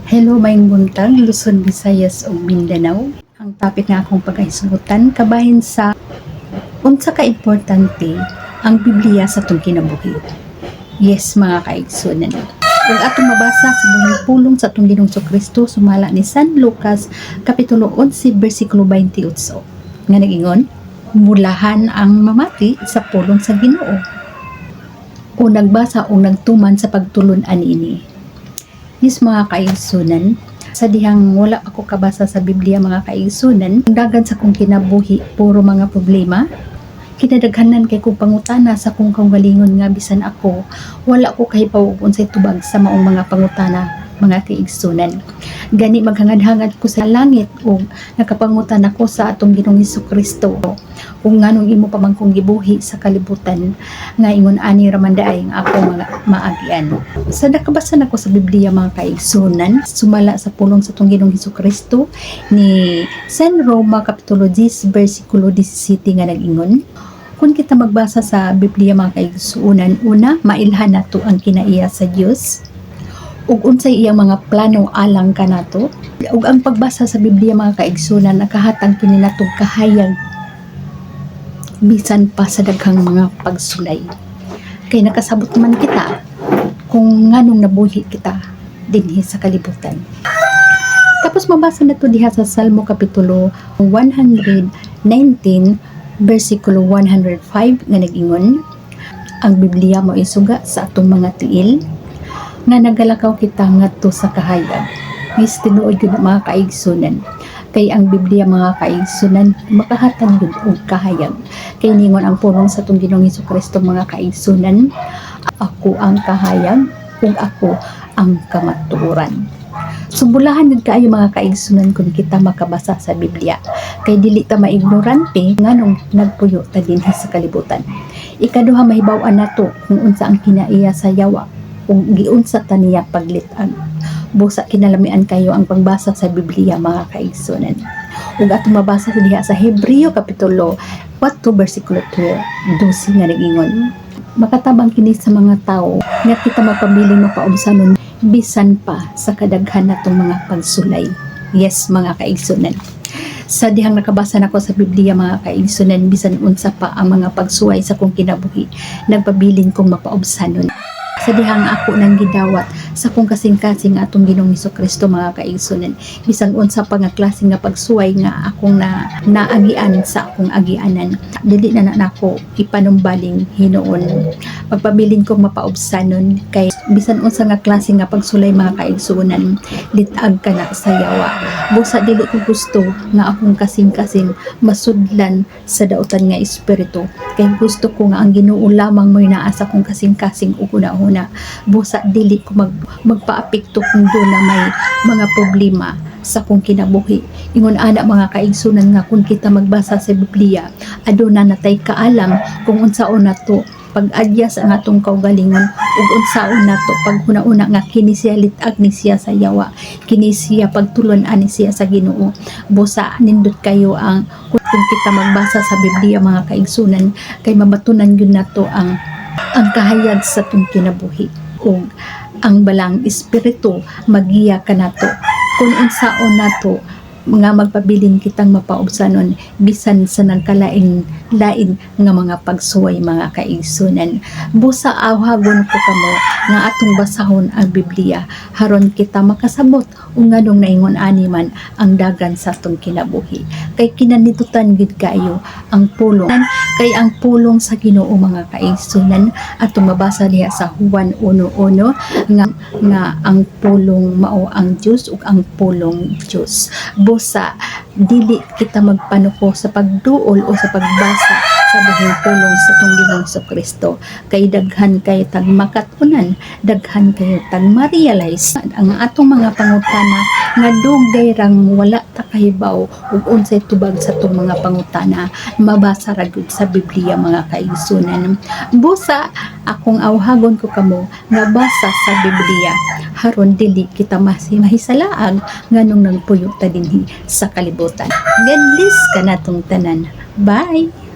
Hello, maayong buntag, Luzon, Visayas ug Mindanao. Ang topic nga akong pagkahisgutan kabahin sa unsa ka importante ang Biblia sa atong kinabuhi. Yes, mga kaigsunan. Ug atong mabasa sa buhing pulong sa atong Ginoong Kristo sumala ni San Lucas kapitulo 11 bersikulo 28 nga nagingon, mulahan ang mamati sa pulong sa Ginoo. O nagbasa o nagtuman sa pagtulon ani. Yes, mga kaigsunan, sa dihang wala ako kabasa sa Biblia, mga kaigsunan, dagan sa kong kinabuhi puro mga problema. Kinadaghanan kay kong pangutana sa kong kaugalingon nga bisan ako wala ko kahibaw ug unsay tubag sa maong mga pangutana, mga kaigsunan. Gani maghangad-hangad ko sa langit ug nakapangutan ako sa atong Ginoong Kristo kung nganong imo pa man kong gibuhi sa kalibutan nga ingon ani ramandaay ang ako mga maagian. Sa nakabasa nako sa Biblia, mga kaigsunan, sumala sa pulong sa atong Ginoong Kristo ni San Roma kapitulo 10 bersikulo 17 nga nagingon, kung kita magbasa sa Biblia, mga kaigsunan, una, mailhan nato ang kinaiya sa Dios ug unsay iyang mga plano alang kanato. Ug ang pagbasa sa Biblia, mga kaigsunan, nakahatag kini natong kahayag bisan pa sa daghang mga pagsulay. Kay nakasabot man kita kung nganong nabuhi kita dinhi sa kalibutan. Tapos mabasa na to diha sa Salmo kapitulo 119 bersikulo 105 nga nagingon, ang Biblia mo isuga sa atong mga tiil nga nagalakaw kita ngadto sa kahayag. Is tinuod yun mga kaigsunan. Kay ang Biblia, mga kaigsunan, makahatag yun og kahayag. Kay ningon ang pulong sa atong Ginoong Kristo, mga kaigsunan, ako ang kahayag ug ako ang kamatuoran. Subulahan gid kaayo, mga kaigsunan, kung kita makabasa sa Biblia. Kay dili ta maignorante nganong nagpuyo ta dinhi sa kalibutan. Ikaduha, mahibaw-an nato kung unsa ang kinaiya sa yawa kung giunsa ta niya paglit-ag. Busa kinalamian kayo ang pagbasa sa Biblia, mga kaigsunan. Ug atong mabasa diha sa Hebreo kapitulo 4 bersikulo 12 nga nagingon, makatabang kini sa mga tawo nga kita mapabiling mapaubsanon bisan pa sa kadaghan natong mga pagsulay. Yes, mga kaigsunan. Sa dihang nakabasa nako sa Biblia, mga kaigsunan, bisan unsa pa ang mga pagsuway sa kong kinabuhi, nagpabilin kong mapaubsanon. Sa dihang ako nang gidawat sa kong kasing-kasing atong Ginoong Kristo, mga kaigsunan, bisan unsa pa nga klase nga pagsuway nga akong naagian sa akong agianan, dili na nako ipanumbaling hinuon. Pagpabilin kong mapaubsanon kay bisan unsa nga klase nga pagsulay, mga kaigsunan, litag ka na sa yawa. Busa dili ko gusto nga akong kasing-kasing masudlan sa dautan nga espiritu, kay gusto ko nga ang Ginoo lamang mo'y naa sa kong kasing-kasing ug una-una. Busa dili ko magpaapekto kung doon na may mga problema sa kong kinabuhi. Ingon ana, mga kaigsunan, nga kung kita magbasa sa Biblia, aduna natay kaalam kung unsaon nato pag-adyas ang atong kaugalingon ug unsaon nato pag una-una nga kini siya litag ni siya sa yawa, kini siya pagtulon ani siya sa Ginoo. Busa nindot kayo ang kung kita magbasa sa Biblia, mga kaigsunan, kay mabatunan gyud nato ang kahayag sa atong kinabuhi ug ang balang espiritu magiya kanato kung unsaon nato nga magpabilin kitang mapaubsanon bisan sa nagkalain-lain nga mga pagsuway, mga kaigsunan. Busa awhagon ko kamo nga atong basahon ang Biblia haron kita makasabot ug nganong naingon ani man ang dagan sa atong kinabuhi. Kay kinanitutan gid kayo ang pulong, kay ang pulong sa Ginoo, mga kaigsunan, atong mabasa diha sa Juan 1:1 nga ang pulong mao ang Dios ug ang pulong Dios. Busa dili kita magpanuko sa pagduol o sa pagbasa sa buhing pulong sa atong Ginoong Kristo, kay daghan kay tag makatunan, daghan kayo tag ma-realize ang atong mga pangutana nga dugay rang wala ta kahibaw ug unsay tubag sa atong mga pangutana, mabasa ra gyud sa Biblia, mga kaigsunan. Busa akong awhagon ko kamo nga basa sa Biblia haron dili kita mahisalaag nganong nagpuyo ta dinhi sa kalibutan. God bless kanatong tanan. Bye.